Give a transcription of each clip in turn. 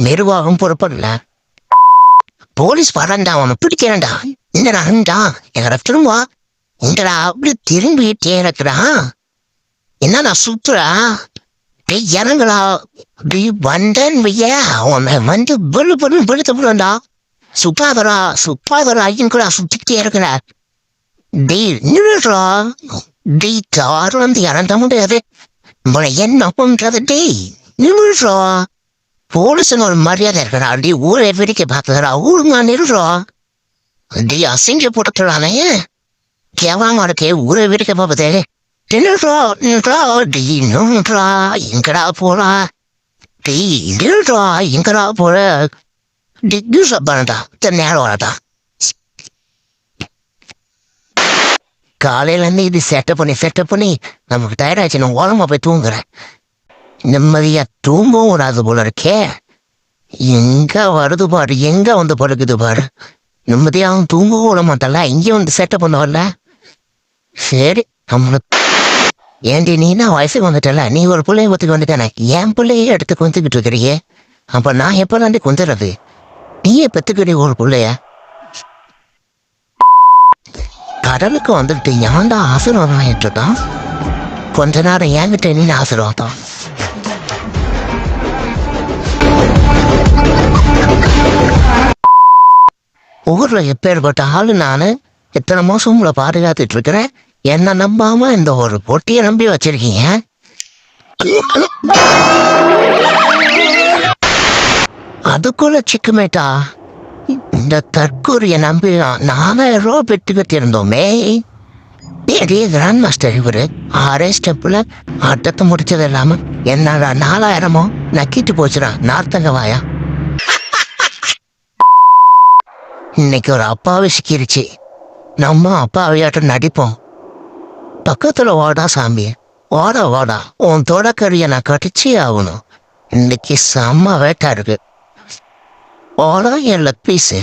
நிர்வாகம் பொறுப்படல. போலீஸ் வரண்டா, அவனை பிடிக்கிறேன்டா. என்னடா எங்கடா திரும்ப எங்கடா அப்படி திரும்பிட்டே இருக்கிறான். என்னடா சுத்துறா? டேய் இறங்குடா. அப்படி வந்தேன் வைய அவனை வந்து பொருள் பொருள் படுத்தா. சுப்பாதரா ஐயன்கூடா சுத்திக்கிட்டே இருக்கிற. டேய் நிறுறா. டேய் கார் வந்து இறந்த முடியாது. நம்மள என்ன பண்றது? டேய் நிறுறா. போலீஸுன்னு ஒரு மரியாதை இருக்கிறா. அப்படி ஊரை வேடிக்கை பார்த்துக்கிறா. ஊருங்க நிறுறா. டேய் அசிங்க போட்டுக்கிறானே கேவாங்க இருக்கே ஊரை வேடிக்கை பார்ப்பதே. நின்றா டேய் நின்றா. எங்கடா போறா? டேய் நின்றா எங்கடா போற? டிக்யூஸ் பண்ணடா நேரம் வரடா. காலையிலேருந்து இது செட்டப் பண்ணி நமக்கு டயர்டாச்சு. நான் ஓரமாக போய் தூங்குறேன். நிம்மதியா தூங்கவும் விடாது போல இருக்கே. எங்க வருது பாரு, எங்க வந்து படுக்குது பாரு. நிம்மதியாகவும் தூங்கவும் விட மாட்டல. இங்கேயும் வந்து செட்டப் பண்ண வரல. சரி நம்மளுக்கு ஏண்டி நீனா வயசுக்கு வந்துட்டல. நீ ஒரு பிள்ளைய ஒத்துக்கு வந்துட்டானே. என் பிள்ளையே எடுத்து கொஞ்சிக்கிட்டு இருக்கிறியே. அப்ப நான் எப்ப தாண்டி கொஞ்சறது? நீயே பெத்துக்கிறிய ஒரு பிள்ளைய. கடலுக்கு வந்துட்டு ஏன்டா ஆசீர்வாதம் ஆயிட்டுதான். கொஞ்ச நேரம் என்கிட்ட நீ ஆசீர்வாதம். ஊர்ல எப்பேற்பட்ட ஆளு நானு. எத்தனை மாசம் உங்களை பாதுகாத்துட்டு இருக்கிறேன். என்ன நம்பாம இந்த ஒரு பொட்டியை நம்பி வச்சிருக்கீங்க. அதுக்குள்ள சிக்குமேட்டா. இந்த தற்கூரிய நம்பி 4000 ரூபா பெற்று கட்டியிருந்தோமே. கிராண்ட் மாஸ்டர் இவரு 6 ஸ்டெப்ல ஆட்டத்தை முடிச்சது இல்லாம என்னடா 4000மோ நக்கிட்டு போச்சுடா. நார்த்தங்க வாயா. இன்னைக்கு ஒரு அப்பாவை சிக்கிருச்சு. நம்ம அப்பாவையாட்டம் நடிப்போம். பக்கத்துல வாடா சாமி, வாடா உன் தொடக்கறிய நான் கட்டிச்சே ஆகணும். இன்னைக்கு செம்ம வேட்டா இருக்கு. வாடா என் லக் பீஸு.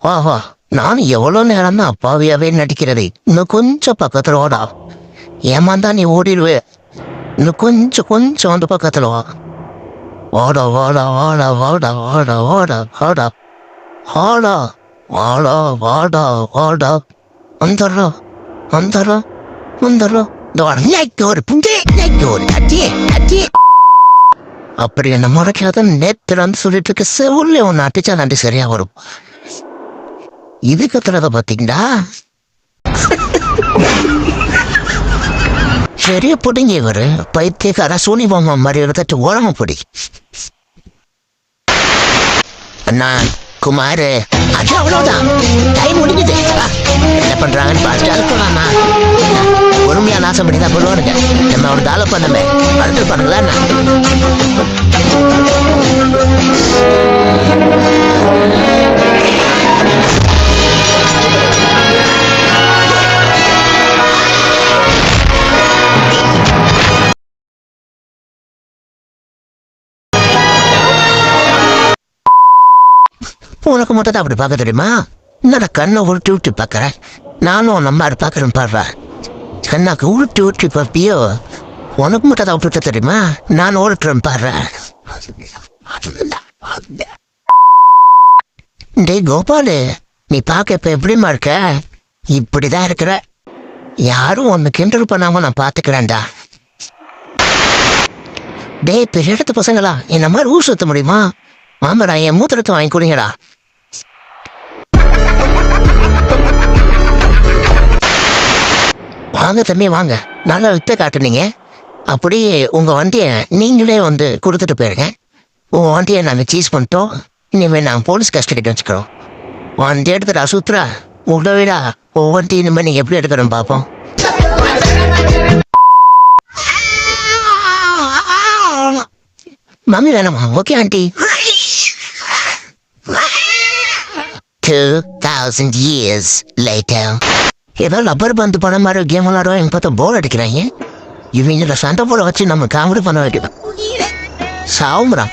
வா நான் எவ்வளோ நேரம் தான் அப்பாவியாவே நடிக்கிறது. இன்னும் கொஞ்சம் பக்கத்துல வாடா. ஏமாந்தா நீ ஓடிடுவே. இன்னும் கொஞ்சம் வந்து பக்கத்துல வா. வாடா அப்படி என்ன முறைக்காத. நேற்று வந்து சொல்லிட்டு இருக்க செவுள்ள ஒன்று அட்டிச்சா நன்றி சரியா வரும். இது கத்துறத பாத்தீங்களா? சரியா பிடிங்க இவரு. பைத்தியக்கார சூனி பொம்மை மாதிரி எடுத்துட்டு ஓரமா பிடி. அண்ணா குமாரு அது அவ்வளவுதான். டைம் முடிஞ்சுது. என்ன பண்றாங்கன்னு பார்த்துட்டு அனுப்பலாமா? பொறுமையா நாசம் பண்ணி தான் பண்ணுவானுங்க. நம்ம அவனை தாழ பண்ணமே அடுத்து பண்ணுங்களா? உனக்கு மட்டும் தான் அப்படி பார்க்க தெரியுமா? என்னடா கண்ணை உருட்டி பார்க்கறேன். நானும் நம்ம அதை பார்க்கறேன் பாடுறா. கண்ணாக்கு உருட்டி பார்ப்பியோ? உனக்கு மட்டும் தான் விட்டுட்ட தெரியுமா? நான் ஓடுறேன் பாடுறேன். டேய் கோபாலு, நீ பார்க்க இப்ப எப்படிமா இருக்க? இப்படிதான் இருக்கிற. யாரும் ஒன்னு கிண்டல் பண்ணாம நான் பாத்துக்கிறேன்டா. டேய் பெரிய இடத்து பசங்களா, என்ன மாதிரி ஊர் சுத்த முடியுமா? மாமரா என் மூத்திரத்தை வாங்கி கொடுங்கடா. வாங்க தம்பி வாங்க. நல்லா வித்த காட்டுனீங்க. அப்படியே உங்க வண்டியை நீங்களே வந்து கொடுத்துட்டு போயிருங்க. உன் வண்டியை நாங்கள் சீஸ் பண்ணிட்டோம். இனிமேல் நாங்கள் போலீஸ் கஸ்டடிக்கு வச்சுக்கிறோம். வண்டி எடுத்துடா சுத்துறா. உடவிடா உன் வண்டி இனிமேல் நீங்கள் எப்படி எடுக்கிறோம் பார்ப்போம். மம்மி வேணாமா? Okay aunty. 2000 years later. ஏதோ லப்பர் பந்து பண்ண மாதிரி கேம் விளாடுவோம். எங்க பார்த்தா போர் அடிக்கிறாங்க. இவங்கள சண்டை போட வச்சு நம்ம காமெடி பண்ண வைக்கலாம். சாவும்ரா.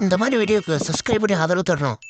இந்த மாதிரி வீடியோக்கு சப்ஸ்கிரைப் பண்ணி ஆதரவு தரணும்.